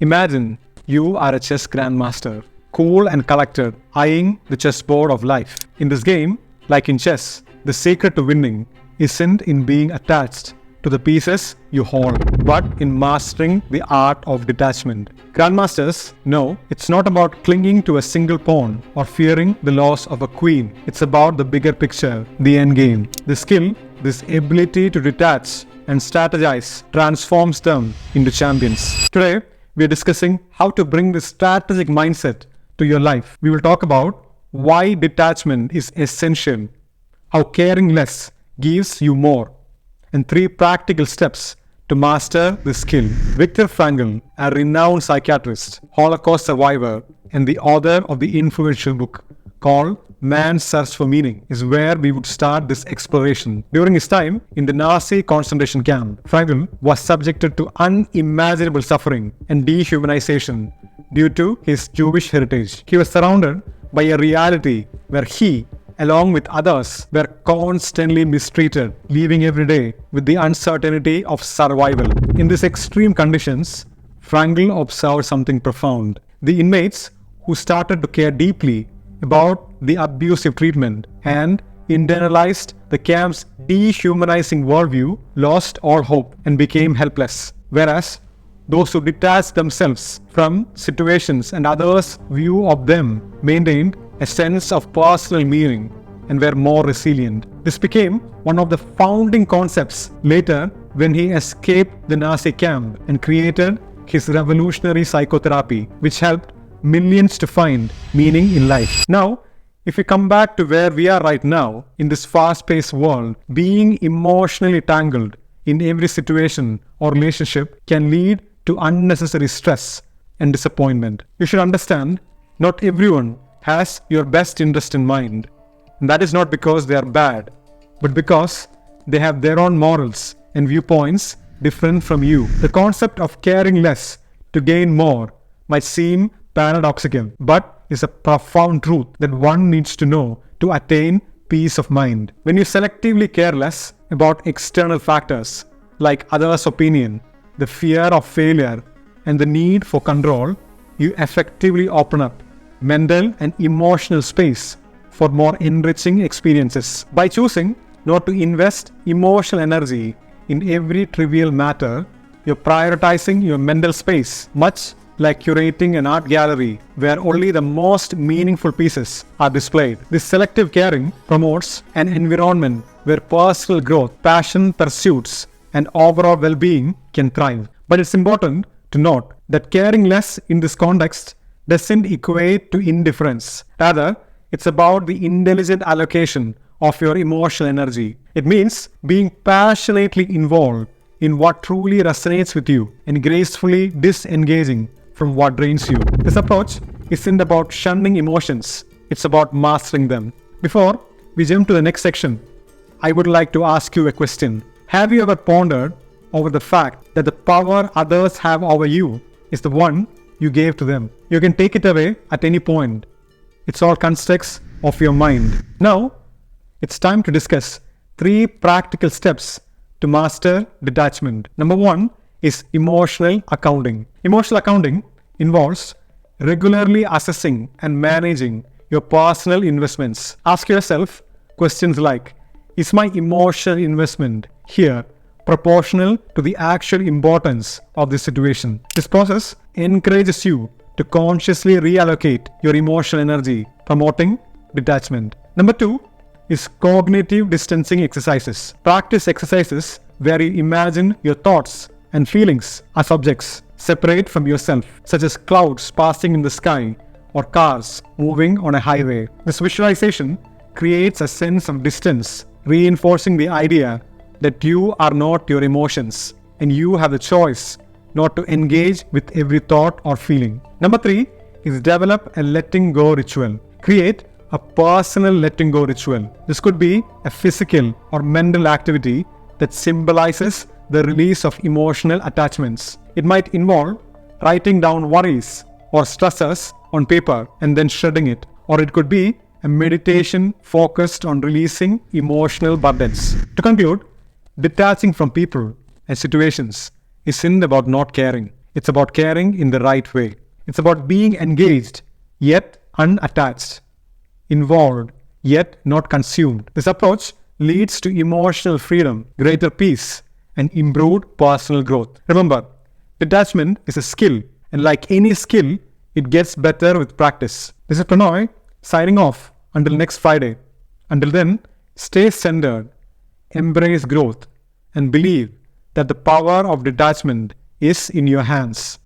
Imagine you are a chess grandmaster, cool and collected, eyeing the chessboard of life. In this game, like in chess, the secret to winning isn't in being attached to the pieces you hold, but in mastering the art of detachment. Grandmasters know it's not about clinging to a single pawn or fearing the loss of a queen. It's about the bigger picture, the end game. The skill, this ability to detach and strategize, transforms them into champions. Today, we are discussing how to bring this strategic mindset to your life. We will talk about why detachment is essential, how caring less gives you more, and 3 practical steps to master this skill. Viktor Frankl, a renowned psychiatrist, Holocaust survivor, and the author of the influential book called Man's Search for Meaning, is where we would start this exploration. During his time in the Nazi concentration camp, Frankl was subjected to unimaginable suffering and dehumanization due to his Jewish heritage. He was surrounded by a reality where he, along with others, were constantly mistreated, living every day with the uncertainty of survival. In these extreme conditions, Frankl observed something profound. The inmates who started to care deeply about the abusive treatment and internalized the camp's dehumanizing worldview lost all hope and became helpless, whereas those who detached themselves from situations and others' view of them maintained a sense of personal meaning and were more resilient. This became one of the founding concepts later when he escaped the Nazi camp and created his revolutionary psychotherapy, which helped millions to find meaning in life. Now, if we come back to where we are right now, in this fast-paced world, being emotionally tangled in every situation or relationship can lead to unnecessary stress and disappointment. You should understand, not everyone has your best interest in mind. And that is not because they are bad, but because they have their own morals and viewpoints different from you. The concept of caring less to gain more might seem paradoxical, but is a profound truth that one needs to know to attain peace of mind. When you selectively care less about external factors like others' opinion, the fear of failure, and the need for control, you effectively open up mental and emotional space for more enriching experiences. By choosing not to invest emotional energy in every trivial matter, you're prioritizing your mental space, much like curating an art gallery where only the most meaningful pieces are displayed. This selective caring promotes an environment where personal growth, passion pursuits, and overall well-being can thrive. But it's important to note that caring less in this context doesn't equate to indifference. Rather, it's about the intelligent allocation of your emotional energy. It means being passionately involved in what truly resonates with you and gracefully disengaging from what drains you. This approach isn't about shunning emotions, it's about mastering them. Before we jump to the next section, I would like to ask you a question. Have you ever pondered over the fact that the power others have over you is the one you gave to them? You can take it away at any point. It's all constructs of your mind. Now, it's time to discuss 3 practical steps to master detachment. Number 1 is emotional accounting. Emotional accounting involves regularly assessing and managing your personal investments. Ask yourself questions like, is my emotional investment here proportional to the actual importance of the situation? This process encourages you to consciously reallocate your emotional energy, promoting detachment. Number 2 is cognitive distancing exercises. Practice exercises where you imagine your thoughts and feelings as objects separate from yourself, such as clouds passing in the sky or cars moving on a highway. This visualization creates a sense of distance, reinforcing the idea that you are not your emotions and you have the choice not to engage with every thought or feeling. Number 3 is develop a letting go ritual. Create a personal letting go ritual. This could be a physical or mental activity that symbolizes the release of emotional attachments. It might involve writing down worries or stressors on paper and then shredding it. Or it could be a meditation focused on releasing emotional burdens. To conclude, detaching from people and situations isn't about not caring. It's about caring in the right way. It's about being engaged, yet unattached, involved, yet not consumed. This approach leads to emotional freedom, greater peace, and improved personal growth. Remember, detachment is a skill, and like any skill, it gets better with practice. This is Pranoy signing off until next Friday. Until then, stay centered, embrace growth, and believe that the power of detachment is in your hands.